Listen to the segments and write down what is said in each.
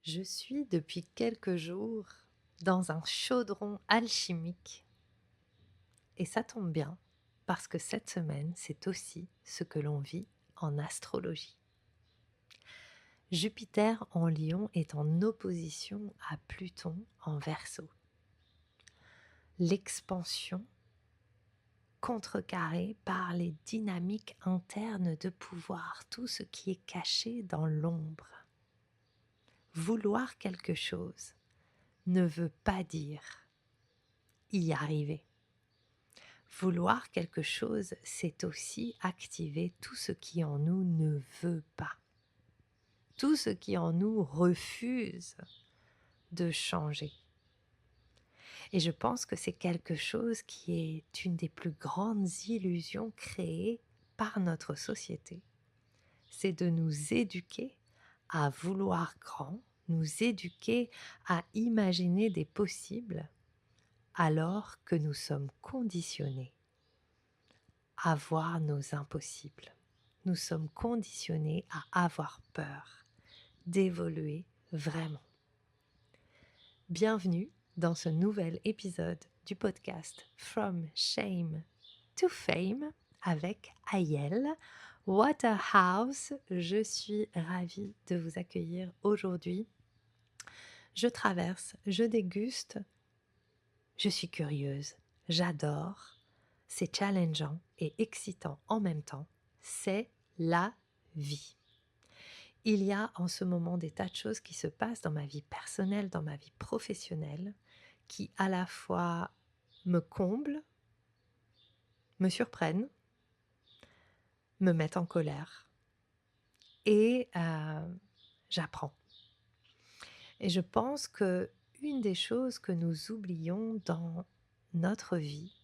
Je suis depuis quelques jours dans un chaudron alchimique et ça tombe bien parce que cette semaine, c'est aussi ce que l'on vit en astrologie. Jupiter en Lion est en opposition à Pluton en Verseau. L'expansion contrecarrée par les dynamiques internes de pouvoir, tout ce qui est caché dans l'ombre. Vouloir quelque chose ne veut pas dire y arriver. Vouloir quelque chose, c'est aussi activer tout ce qui en nous ne veut pas, tout ce qui en nous refuse de changer. Et je pense que c'est quelque chose qui est une des plus grandes illusions créées par notre société. C'est de nous éduquer à vouloir grand, nous éduquer à imaginer des possibles, alors que nous sommes conditionnés à voir nos impossibles. Nous sommes conditionnés à avoir peur d'évoluer vraiment. Bienvenue dans ce nouvel épisode du podcast From Shame to Fame avec Ayel Waterhouse. Je suis ravie de vous accueillir aujourd'hui. Je traverse, je déguste, je suis curieuse, j'adore. C'est challengeant et excitant en même temps. C'est la vie. Il y a en ce moment des tas de choses qui se passent dans ma vie personnelle, dans ma vie professionnelle, qui à la fois me comblent, me surprennent, me mettent en colère et j'apprends. Et je pense que une des choses que nous oublions dans notre vie,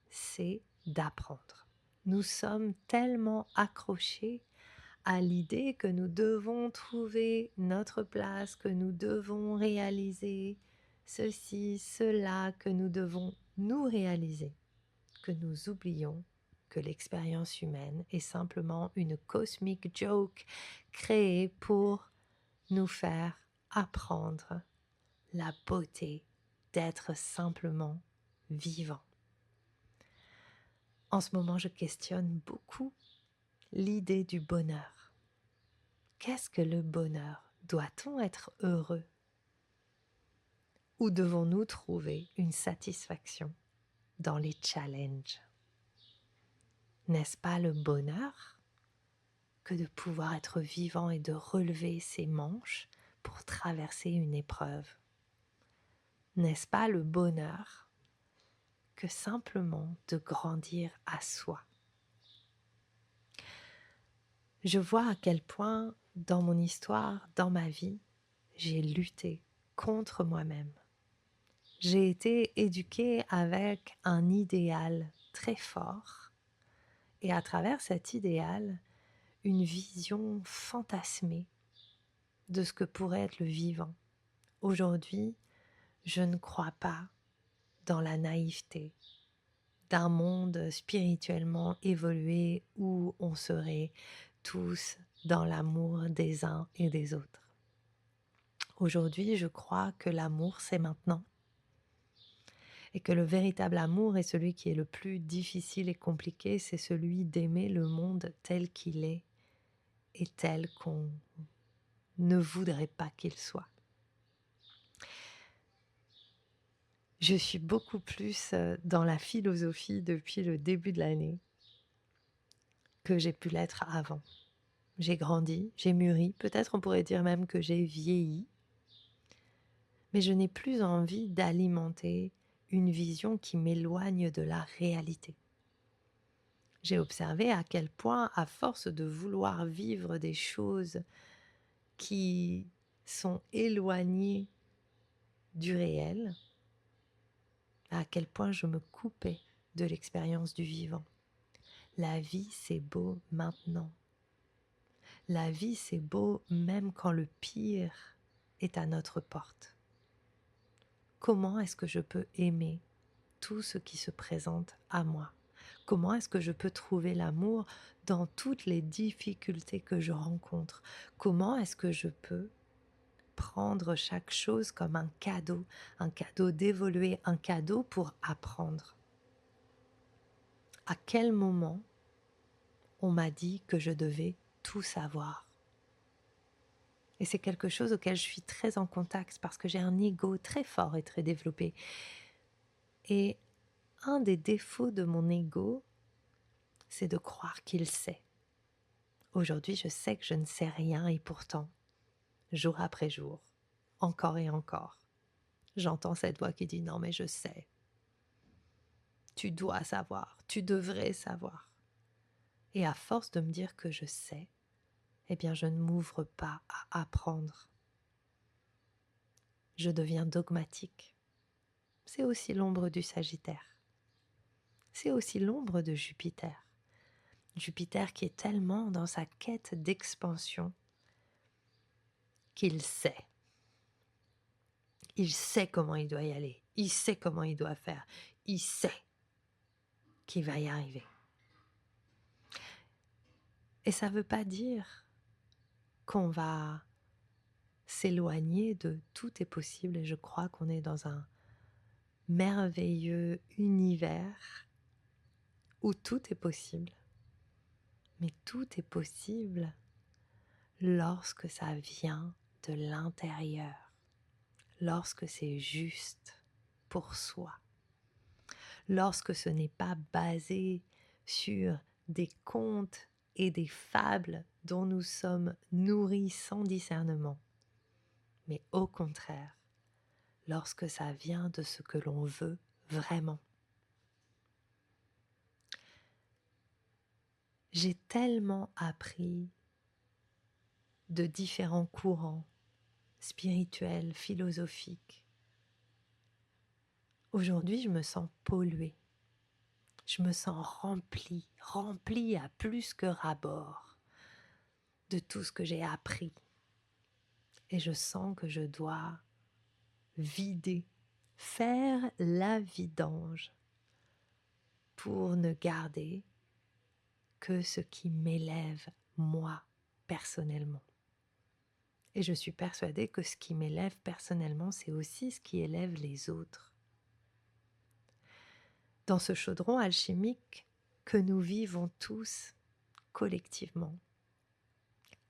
c'est d'apprendre. Nous sommes tellement accrochés à l'idée que nous devons trouver notre place, que nous devons réaliser ceci, cela, que nous devons nous réaliser, que nous oublions que l'expérience humaine est simplement une cosmic joke créée pour nous faire apprendre la beauté d'être simplement vivant. En ce moment, je questionne beaucoup l'idée du bonheur. Qu'est-ce que le bonheur? Doit-on être heureux? Ou devons-nous trouver une satisfaction dans les challenges? N'est-ce pas le bonheur que de pouvoir être vivant et de relever ses manches pour traverser une épreuve? N'est-ce pas le bonheur que simplement de grandir à soi? Je vois à quel point dans mon histoire, dans ma vie, j'ai lutté contre moi-même. J'ai été éduquée avec un idéal très fort et à travers cet idéal, une vision fantasmée de ce que pourrait être le vivant. Aujourd'hui, je ne crois pas dans la naïveté d'un monde spirituellement évolué où on serait tous dans l'amour des uns et des autres. Aujourd'hui, je crois que l'amour, c'est maintenant. Et que le véritable amour est celui qui est le plus difficile et compliqué, c'est celui d'aimer le monde tel qu'il est et tel qu'on ne voudrait pas qu'il soit. Je suis beaucoup plus dans la philosophie depuis le début de l'année que j'ai pu l'être avant. J'ai grandi, j'ai mûri, peut-être on pourrait dire même que j'ai vieilli, mais je n'ai plus envie d'alimenter une vision qui m'éloigne de la réalité. J'ai observé à quel point, à force de vouloir vivre des choses qui sont éloignées du réel, à quel point je me coupais de l'expérience du vivant. La vie, c'est beau maintenant. La vie, c'est beau même quand le pire est à notre porte. Comment est-ce que je peux aimer tout ce qui se présente à moi? Comment est-ce que je peux trouver l'amour dans toutes les difficultés que je rencontre? Comment est-ce que je peux prendre chaque chose comme un cadeau d'évoluer, un cadeau pour apprendre. À quel moment on m'a dit que je devais tout savoir? Et c'est quelque chose auquel je suis très en contact parce que j'ai un ego très fort et très développé. Et un des défauts de mon ego, c'est de croire qu'il sait. Aujourd'hui, je sais que je ne sais rien et pourtant, jour après jour, encore et encore, j'entends cette voix qui dit « Non mais je sais, tu dois savoir, tu devrais savoir ». Et à force de me dire que je sais, eh bien je ne m'ouvre pas à apprendre. Je deviens dogmatique. C'est aussi l'ombre du Sagittaire. C'est aussi l'ombre de Jupiter. Jupiter qui est tellement dans sa quête d'expansion qu'il sait. Il sait comment il doit y aller. Il sait comment il doit faire. Il sait qu'il va y arriver. Et ça ne veut pas dire qu'on va s'éloigner de tout est possible. Et je crois qu'on est dans un merveilleux univers où tout est possible. Mais tout est possible lorsque ça vient de l'intérieur, lorsque c'est juste pour soi, lorsque ce n'est pas basé sur des contes et des fables dont nous sommes nourris sans discernement, mais au contraire, lorsque ça vient de ce que l'on veut vraiment. J'ai tellement appris de différents courants spirituels, philosophiques. Aujourd'hui, je me sens polluée. Je me sens remplie à plus que ras-bord de tout ce que j'ai appris. Et je sens que je dois vider, faire la vidange pour ne garder que ce qui m'élève moi personnellement. Et je suis persuadée que ce qui m'élève personnellement, c'est aussi ce qui élève les autres. Dans ce chaudron alchimique que nous vivons tous collectivement,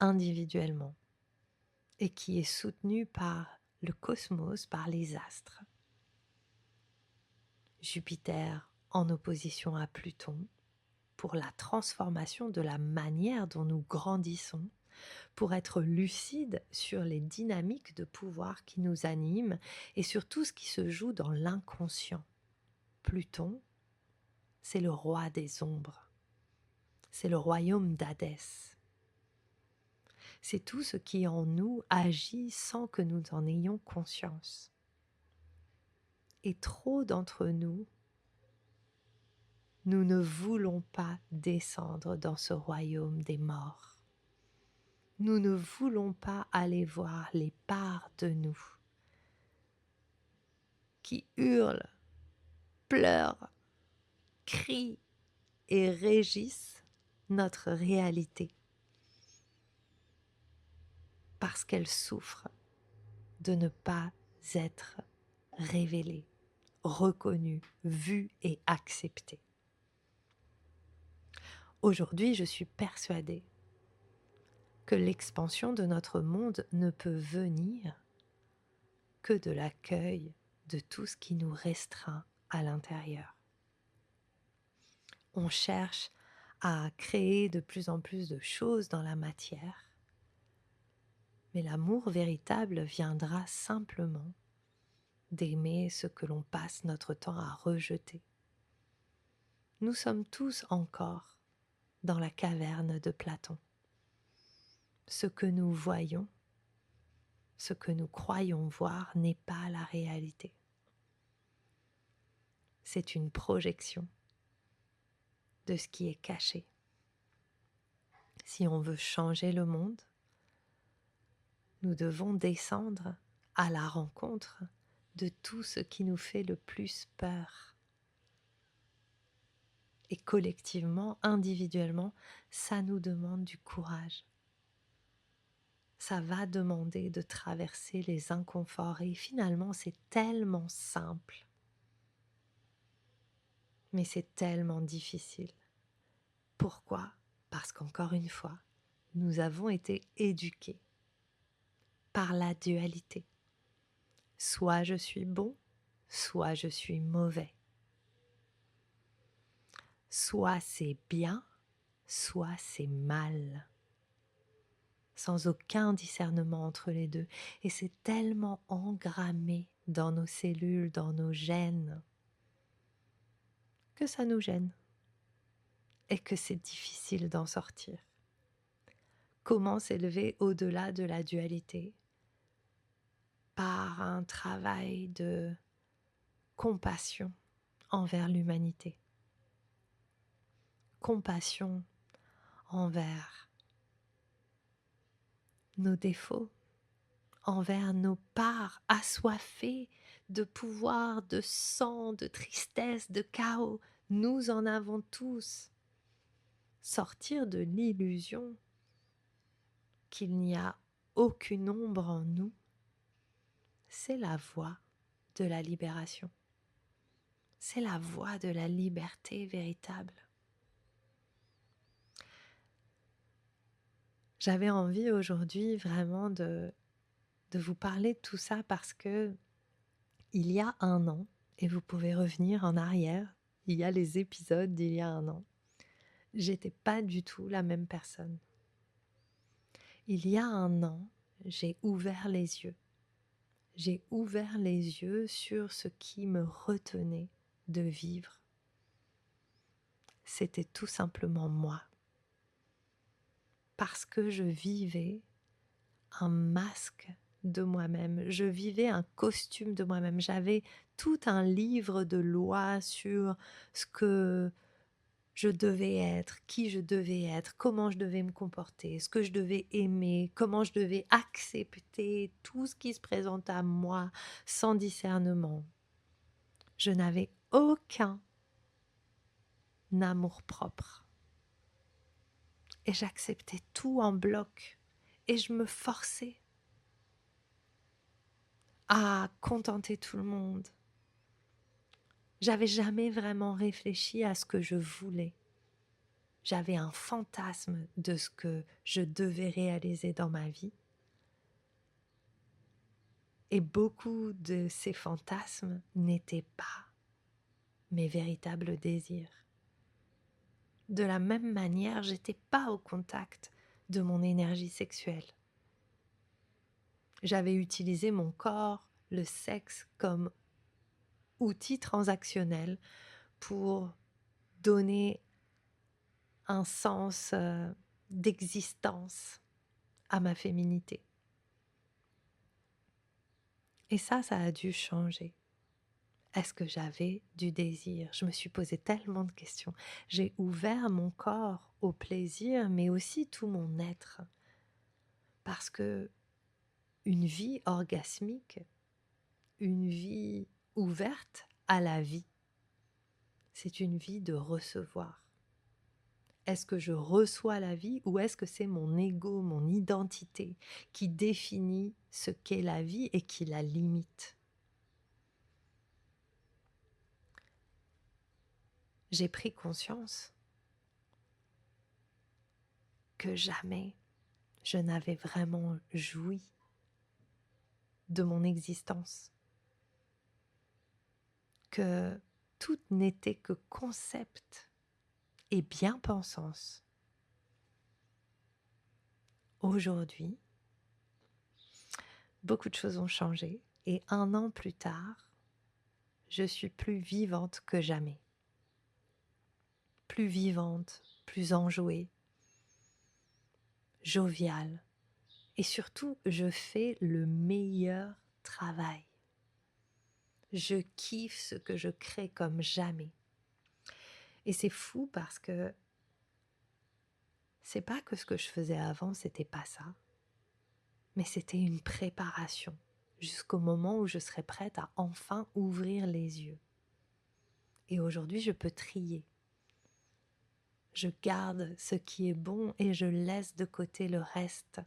individuellement, et qui est soutenu par le cosmos, par les astres. Jupiter en opposition à Pluton pour la transformation de la manière dont nous grandissons, pour être lucide sur les dynamiques de pouvoir qui nous animent et sur tout ce qui se joue dans l'inconscient. Pluton, c'est le roi des ombres, c'est le royaume d'Hadès. C'est tout ce qui en nous agit sans que nous en ayons conscience. Et trop d'entre nous, nous ne voulons pas descendre dans ce royaume des morts. Nous ne voulons pas aller voir les parts de nous qui hurlent, pleurent, crient et régissent notre réalité parce qu'elles souffrent de ne pas être révélées, reconnues, vues et acceptées. Aujourd'hui, je suis persuadée que l'expansion de notre monde ne peut venir que de l'accueil de tout ce qui nous restreint à l'intérieur. On cherche à créer de plus en plus de choses dans la matière, mais l'amour véritable viendra simplement d'aimer ce que l'on passe notre temps à rejeter. Nous sommes tous encore dans la caverne de Platon. Ce que nous voyons, ce que nous croyons voir n'est pas la réalité. C'est une projection de ce qui est caché. Si on veut changer le monde, nous devons descendre à la rencontre de tout ce qui nous fait le plus peur. Et collectivement, individuellement, ça nous demande du courage. ça va demander de traverser les inconforts et finalement c'est tellement simple, mais c'est tellement difficile. Pourquoi? Parce qu'encore une fois, nous avons été éduqués par la dualité. Soit je suis bon, soit je suis mauvais. Soit c'est bien, soit c'est mal. Sans aucun discernement entre les deux. Et c'est tellement engrammé dans nos cellules, dans nos gènes, que ça nous gêne et que c'est difficile d'en sortir. Comment s'élever au-delà de la dualité? Par un travail de compassion envers l'humanité. Compassion envers nos défauts, envers nos parts assoiffées de pouvoir, de sang, de tristesse, de chaos. Nous en avons tous. Sortir de l'illusion qu'il n'y a aucune ombre en nous, c'est la voie de la libération. C'est la voie de la liberté véritable. J'avais envie aujourd'hui vraiment de vous parler de tout ça parce que il y a un an, et vous pouvez revenir en arrière, il y a les épisodes d'il y a un an, j'étais pas du tout la même personne. Il y a un an, j'ai ouvert les yeux. J'ai ouvert les yeux sur ce qui me retenait de vivre. C'était tout simplement moi. Parce que je vivais un masque de moi-même, je vivais un costume de moi-même. J'avais tout un livre de lois sur ce que je devais être, qui je devais être, comment je devais me comporter, ce que je devais aimer, comment je devais accepter tout ce qui se présente à moi sans discernement. Je n'avais aucun amour-propre. Et j'acceptais tout en bloc. Et je me forçais à contenter tout le monde. J'avais jamais vraiment réfléchi à ce que je voulais. J'avais un fantasme de ce que je devais réaliser dans ma vie. Et beaucoup de ces fantasmes n'étaient pas mes véritables désirs. De la même manière, j'étais pas au contact de mon énergie sexuelle. J'avais utilisé mon corps, le sexe, comme outil transactionnel pour donner un sens d'existence à ma féminité. Et ça a dû changer. Est-ce que j'avais du désir? Je me suis posé tellement de questions. J'ai ouvert mon corps au plaisir, mais aussi tout mon être. Parce que une vie orgasmique, une vie ouverte à la vie, c'est une vie de recevoir. Est-ce que je reçois la vie ou est-ce que c'est mon ego, mon identité qui définit ce qu'est la vie et qui la limite? J'ai pris conscience que jamais je n'avais vraiment joui de mon existence, que tout n'était que concept et bien-pensance. Aujourd'hui, beaucoup de choses ont changé et un an plus tard, je suis plus vivante que jamais. Plus vivante, plus enjouée, joviale. Et surtout, je fais le meilleur travail. Je kiffe ce que je crée comme jamais. Et c'est fou parce que c'est pas que ce que je faisais avant, c'était pas ça. Mais c'était une préparation jusqu'au moment où je serais prête à enfin ouvrir les yeux. Et aujourd'hui, je peux trier. Je garde ce qui est bon et je laisse de côté le reste.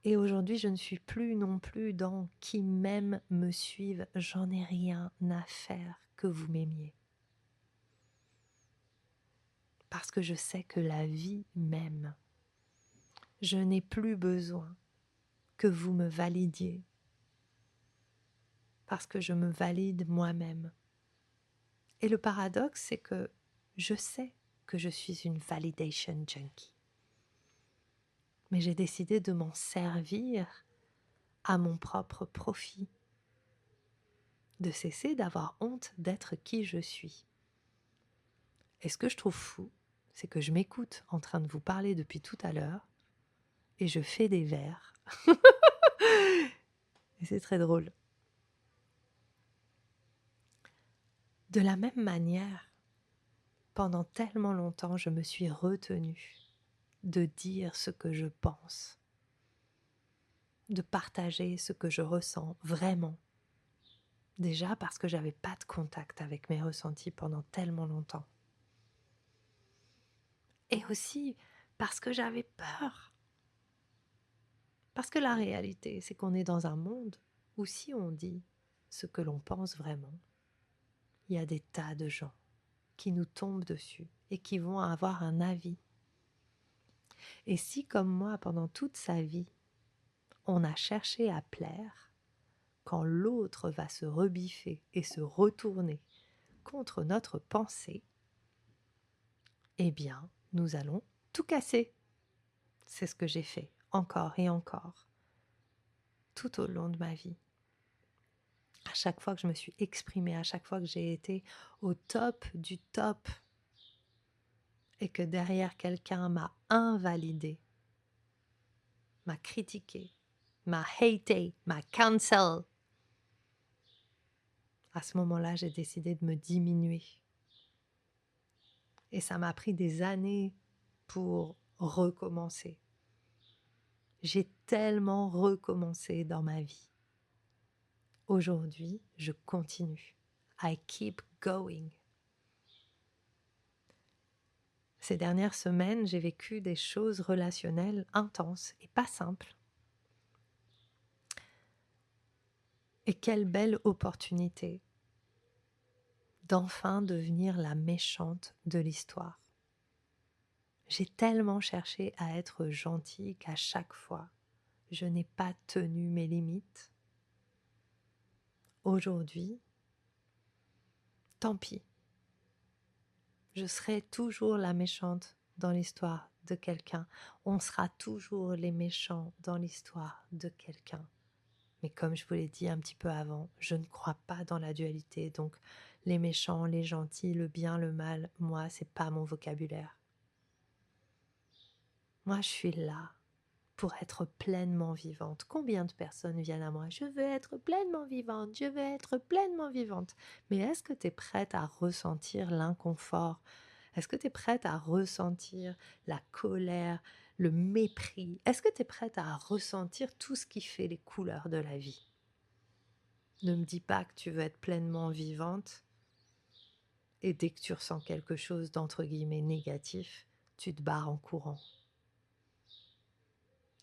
Et aujourd'hui, je ne suis plus non plus dans qui m'aime me suive. J'en ai rien à faire que vous m'aimiez. Parce que je sais que la vie m'aime. Je n'ai plus besoin que vous me validiez. Parce que je me valide moi-même. Et le paradoxe, c'est que je sais que je suis une validation junkie. Mais j'ai décidé de m'en servir à mon propre profit. De cesser d'avoir honte d'être qui je suis. Et ce que je trouve fou, c'est que je m'écoute en train de vous parler depuis tout à l'heure et je fais des vers. Et c'est très drôle. De la même manière, pendant tellement longtemps, je me suis retenue de dire ce que je pense, de partager ce que je ressens vraiment. Déjà parce que j'avais pas de contact avec mes ressentis pendant tellement longtemps. Et aussi parce que j'avais peur. Parce que la réalité, c'est qu'on est dans un monde où si on dit ce que l'on pense vraiment, il y a des tas de gens qui nous tombent dessus et qui vont avoir un avis. Et si, comme moi, pendant toute sa vie, on a cherché à plaire, quand l'autre va se rebiffer et se retourner contre notre pensée, eh bien, nous allons tout casser. C'est ce que j'ai fait encore et encore, tout au long de ma vie. À chaque fois que je me suis exprimée, à chaque fois que j'ai été au top du top, et que derrière quelqu'un m'a invalidé, m'a critiqué, m'a haté, m'a cancel, à ce moment-là, j'ai décidé de me diminuer. Et ça m'a pris des années pour recommencer. J'ai tellement recommencé dans ma vie. Aujourd'hui, je continue. I keep going. Ces dernières semaines, j'ai vécu des choses relationnelles intenses et pas simples. Et quelle belle opportunité d'enfin devenir la méchante de l'histoire. J'ai tellement cherché à être gentille qu'à chaque fois, je n'ai pas tenu mes limites. Aujourd'hui, tant pis. Je serai toujours la méchante dans l'histoire de quelqu'un. On sera toujours les méchants dans l'histoire de quelqu'un. Mais comme je vous l'ai dit un petit peu avant, je ne crois pas dans la dualité. Donc les méchants, les gentils, le bien, le mal, moi, c'est pas mon vocabulaire. Moi, je suis là pour être pleinement vivante. Combien de personnes viennent à moi? Je veux être pleinement vivante, je veux être pleinement vivante. Mais est-ce que tu es prête à ressentir l'inconfort? Est-ce que tu es prête à ressentir la colère, le mépris? Est-ce que tu es prête à ressentir tout ce qui fait les couleurs de la vie? Ne me dis pas que tu veux être pleinement vivante et dès que tu ressens quelque chose d'entre guillemets négatif, tu te barres en courant.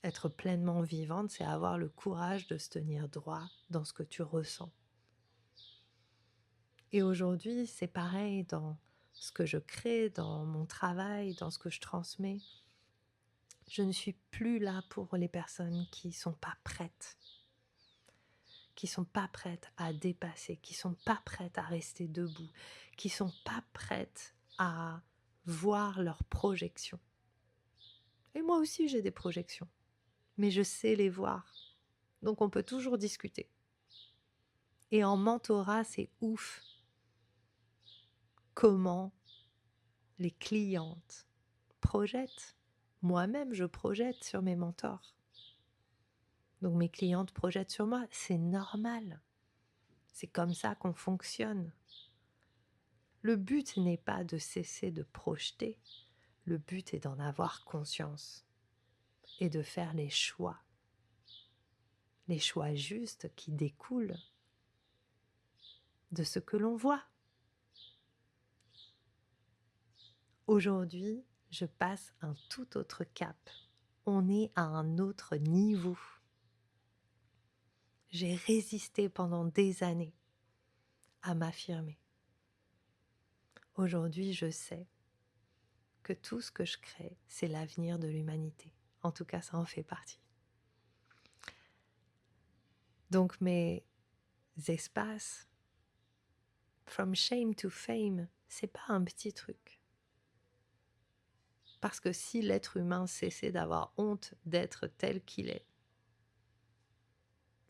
Être pleinement vivante, c'est avoir le courage de se tenir droit dans ce que tu ressens. Et aujourd'hui, c'est pareil dans ce que je crée, dans mon travail, dans ce que je transmets. Je ne suis plus là pour les personnes qui ne sont pas prêtes, qui ne sont pas prêtes à dépasser, qui ne sont pas prêtes à rester debout, qui ne sont pas prêtes à voir leurs projections. Et moi aussi, j'ai des projections, mais je sais les voir. Donc on peut toujours discuter. Et en mentorat, c'est ouf comment les clientes projettent. Moi-même, je projette sur mes mentors. Donc mes clientes projettent sur moi. C'est normal. C'est comme ça qu'on fonctionne. Le but n'est pas de cesser de projeter. Le but est d'en avoir conscience et de faire les choix justes qui découlent de ce que l'on voit. Aujourd'hui, je passe un tout autre cap. On est à un autre niveau. J'ai résisté pendant des années à m'affirmer. Aujourd'hui, je sais que tout ce que je crée, c'est l'avenir de l'humanité. En tout cas, ça en fait partie. Donc mes espaces, from shame to fame, c'est pas un petit truc. Parce que si l'être humain cessait d'avoir honte d'être tel qu'il est,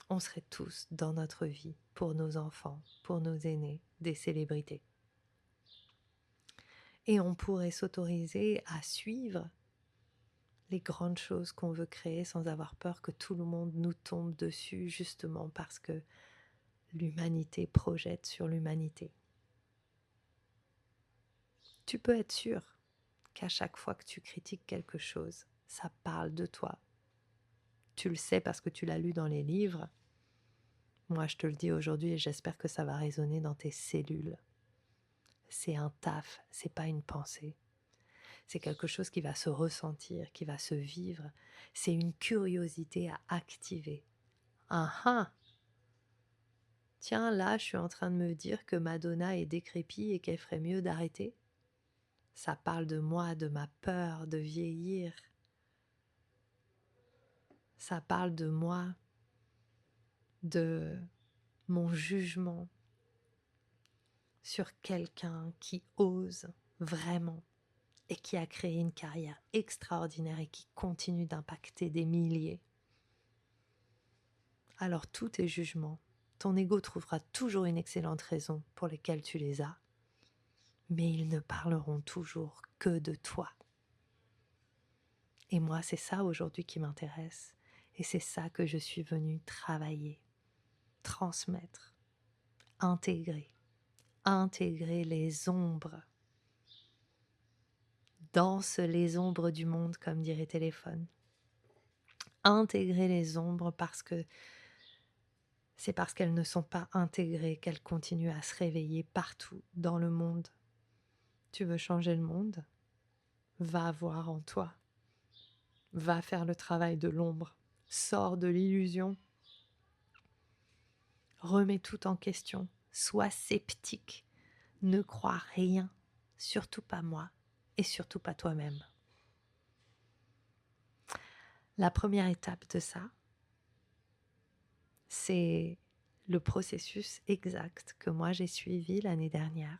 on serait tous dans notre vie, pour nos enfants, pour nos aînés, des célébrités. Et on pourrait s'autoriser à suivre les grandes choses qu'on veut créer sans avoir peur que tout le monde nous tombe dessus, justement parce que l'humanité projette sur l'humanité. Tu peux être sûr qu'à chaque fois que tu critiques quelque chose, ça parle de toi. Tu le sais parce que tu l'as lu dans les livres. Moi, je te le dis aujourd'hui et j'espère que ça va résonner dans tes cellules. C'est un taf, c'est pas une pensée. C'est quelque chose qui va se ressentir, qui va se vivre. C'est une curiosité à activer. Ah ah! Tiens, là, je suis en train de me dire que Madonna est décrépite et qu'elle ferait mieux d'arrêter. Ça parle de moi, de ma peur de vieillir. Ça parle de moi, de mon jugement sur quelqu'un qui ose vraiment et qui a créé une carrière extraordinaire et qui continue d'impacter des milliers. Alors tous tes jugements, ton ego trouvera toujours une excellente raison pour laquelle tu les as, mais ils ne parleront toujours que de toi. Et moi, c'est ça aujourd'hui qui m'intéresse, et c'est ça que je suis venue travailler, transmettre, intégrer les ombres. Danse les ombres du monde, comme dirait Téléphone. Intégrer les ombres parce que c'est parce qu'elles ne sont pas intégrées qu'elles continuent à se réveiller partout dans le monde. Tu veux changer le monde? Va voir en toi. Va faire le travail de l'ombre. Sors de l'illusion. Remets tout en question. Sois sceptique. Ne crois rien. Surtout pas moi. Et surtout pas toi-même. La première étape de ça, c'est le processus exact que moi j'ai suivi l'année dernière.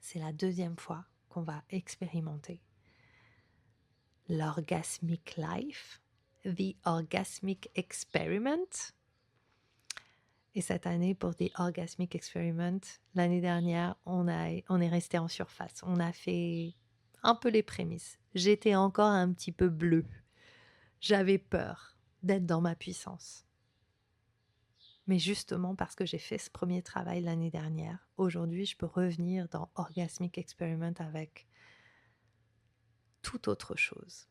C'est la deuxième fois qu'on va expérimenter l'Orgasmic Life, The Orgasmic Experiment. Et cette année, pour The Orgasmic Experiment, l'année dernière, on est resté en surface. On a fait un peu les prémices. J'étais encore un petit peu bleue. J'avais peur d'être dans ma puissance. Mais justement parce que j'ai fait ce premier travail l'année dernière, aujourd'hui je peux revenir dans Orgasmic Experiment avec toute autre chose.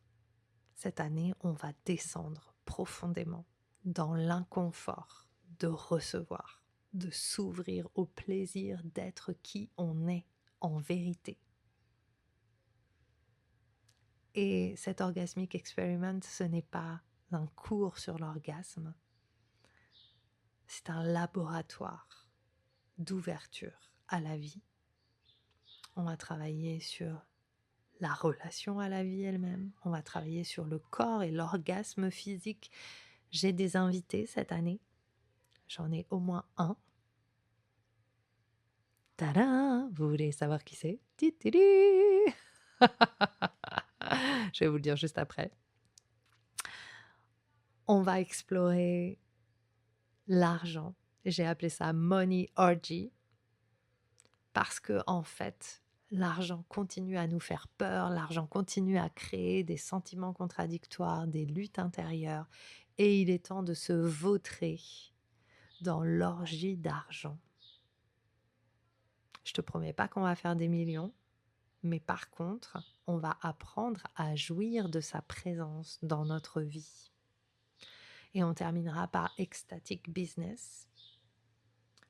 Cette année, on va descendre profondément dans l'inconfort de recevoir, de s'ouvrir au plaisir d'être qui on est en vérité. Et cet Orgasmic Experiment, ce n'est pas un cours sur l'orgasme, c'est un laboratoire d'ouverture à la vie. On va travailler sur la relation à la vie elle-même. On va travailler sur le corps et l'orgasme physique. J'ai des invités cette année. J'en ai au moins un. Tadam! Vous voulez savoir qui c'est? Titidi. Je vais vous le dire juste après. On va explorer l'argent. J'ai appelé ça Money Orgy parce que en fait, l'argent continue à nous faire peur, l'argent continue à créer des sentiments contradictoires, des luttes intérieures, et il est temps de se vautrer dans l'orgie d'argent. Je te promets pas qu'on va faire des millions, mais par contre, on va apprendre à jouir de sa présence dans notre vie. Et on terminera par Ecstatic Business.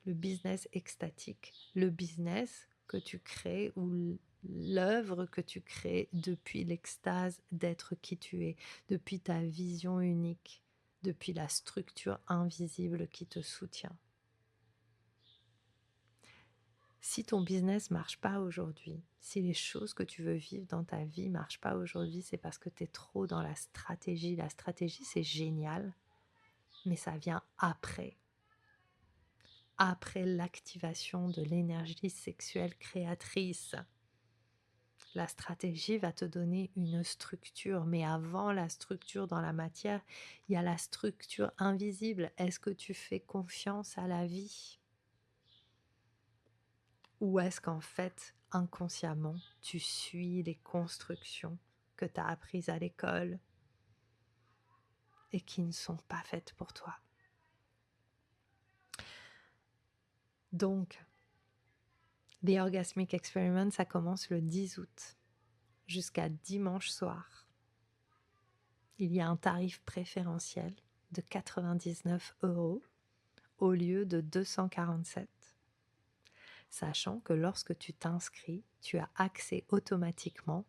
Le business extatique, le business que tu crées ou l'œuvre que tu crées depuis l'extase d'être qui tu es, depuis ta vision unique, depuis la structure invisible qui te soutient. Si ton business ne marche pas aujourd'hui, si les choses que tu veux vivre dans ta vie ne marchent pas aujourd'hui, c'est parce que tu es trop dans la stratégie. La stratégie, c'est génial, mais ça vient après l'activation de l'énergie sexuelle créatrice. La stratégie va te donner une structure, mais avant la structure dans la matière, il y a la structure invisible. Est-ce que tu fais confiance à la vie? Ou est-ce qu'en fait, inconsciemment, tu suis les constructions que tu as apprises à l'école et qui ne sont pas faites pour toi? Donc, The Orgasmic Experiment, ça commence le 10 août jusqu'à dimanche soir. Il y a un tarif préférentiel de 99 € au lieu de 247, sachant que lorsque tu t'inscris, tu as accès automatiquement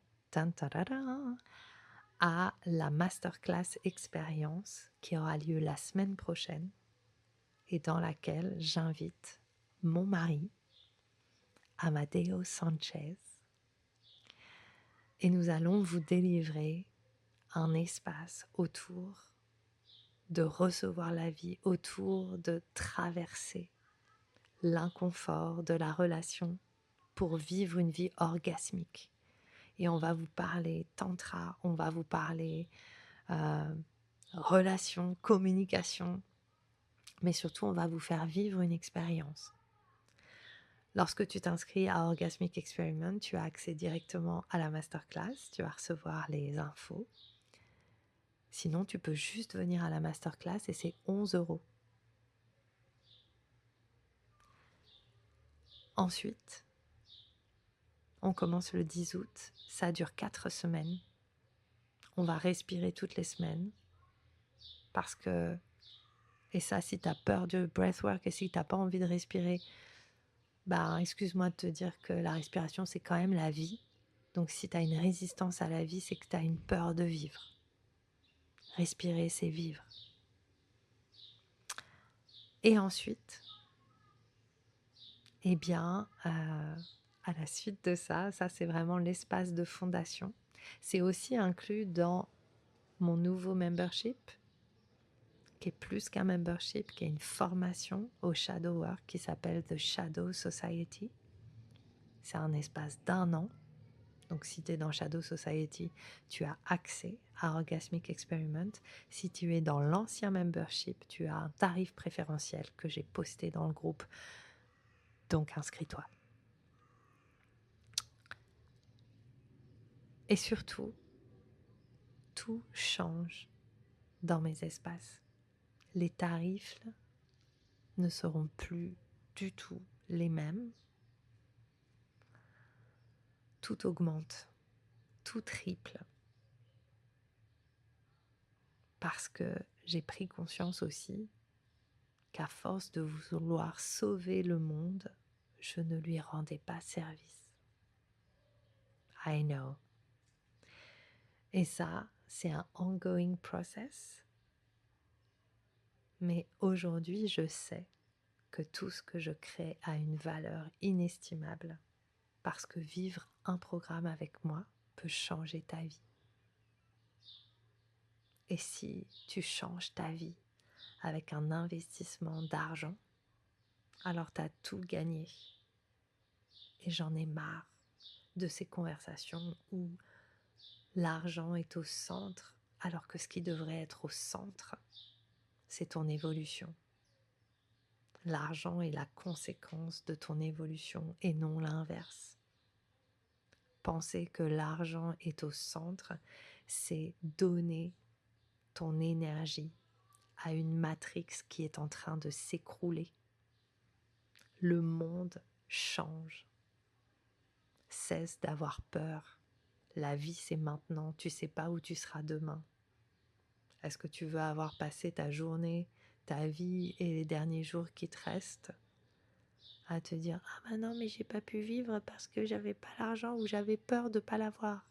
à la masterclass expérience qui aura lieu la semaine prochaine et dans laquelle j'invite mon mari, Amadeo Sanchez, et nous allons vous délivrer un espace autour de recevoir la vie, autour de traverser l'inconfort de la relation pour vivre une vie orgasmique. Et on va vous parler tantra, on va vous parler relation, communication, mais surtout on va vous faire vivre une expérience. Lorsque tu t'inscris à Orgasmic Experiment, tu as accès directement à la masterclass, tu vas recevoir les infos. Sinon, tu peux juste venir à la masterclass et c'est 11 €. Ensuite, on commence le 10 août, ça dure 4 semaines. On va respirer toutes les semaines parce que, et ça si tu as peur du breathwork et si tu n'as pas envie de respirer, excuse-moi de te dire que la respiration c'est quand même la vie. Donc si tu as une résistance à la vie, c'est que tu as une peur de vivre. Respirer, c'est vivre. Et ensuite, à la suite de ça c'est vraiment l'espace de fondation. C'est aussi inclus dans mon nouveau membership, qui est plus qu'un membership, qui est une formation au Shadow Work qui s'appelle The Shadow Society. C'est un espace d'1 an. Donc si tu es dans Shadow Society, tu as accès à Orgasmic Experiment. Si tu es dans l'ancien membership, tu as un tarif préférentiel que j'ai posté dans le groupe. Donc inscris-toi. Et surtout, tout change dans mes espaces. Les tarifs ne seront plus du tout les mêmes. Tout augmente, tout triple. Parce que j'ai pris conscience aussi qu'à force de vouloir sauver le monde, je ne lui rendais pas service. I know. Et ça, c'est un ongoing process. Mais aujourd'hui, je sais que tout ce que je crée a une valeur inestimable parce que vivre un programme avec moi peut changer ta vie. Et si tu changes ta vie avec un investissement d'argent, alors tu as tout gagné. Et j'en ai marre de ces conversations où l'argent est au centre, alors que ce qui devrait être au centre, c'est ton évolution. L'argent est la conséquence de ton évolution et non l'inverse. Penser que l'argent est au centre, c'est donner ton énergie à une matrix qui est en train de s'écrouler. Le monde change. Cesse d'avoir peur. La vie, c'est maintenant. Tu ne sais pas où tu seras demain. Est-ce que tu veux avoir passé ta journée, ta vie et les derniers jours qui te restent à te dire « Ah non, mais j'ai pas pu vivre parce que j'avais pas l'argent ou j'avais peur de pas l'avoir. »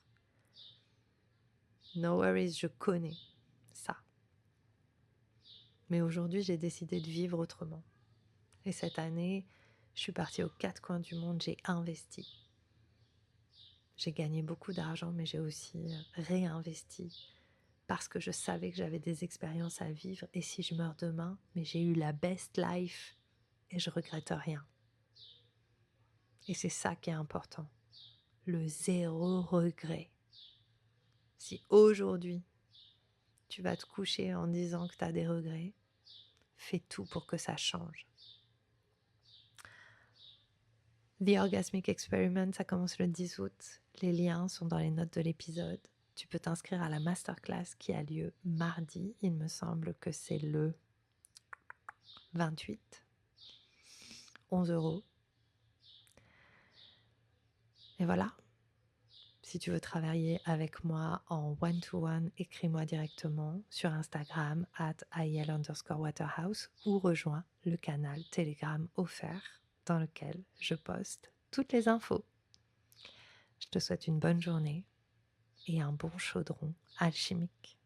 No worries, je connais ça. Mais aujourd'hui, j'ai décidé de vivre autrement. Et cette année, je suis partie aux 4 coins du monde, j'ai investi. J'ai gagné beaucoup d'argent, mais j'ai aussi réinvesti parce que je savais que j'avais des expériences à vivre. Et si je meurs demain, mais j'ai eu la best life et je regrette rien. Et c'est ça qui est important, le zéro regret. Si aujourd'hui, tu vas te coucher en disant que tu as des regrets, fais tout pour que ça change. The Orgasmic Experiment, ça commence le 10 août. Les liens sont dans les notes de l'épisode. Tu peux t'inscrire à la masterclass qui a lieu mardi. Il me semble que c'est le 28. 11 €. Et voilà. Si tu veux travailler avec moi en one-to-one, écris-moi directement sur Instagram @ayel_waterhouse ou rejoins le canal Telegram offert dans lequel je poste toutes les infos. Je te souhaite une bonne journée et un bon chaudron alchimique.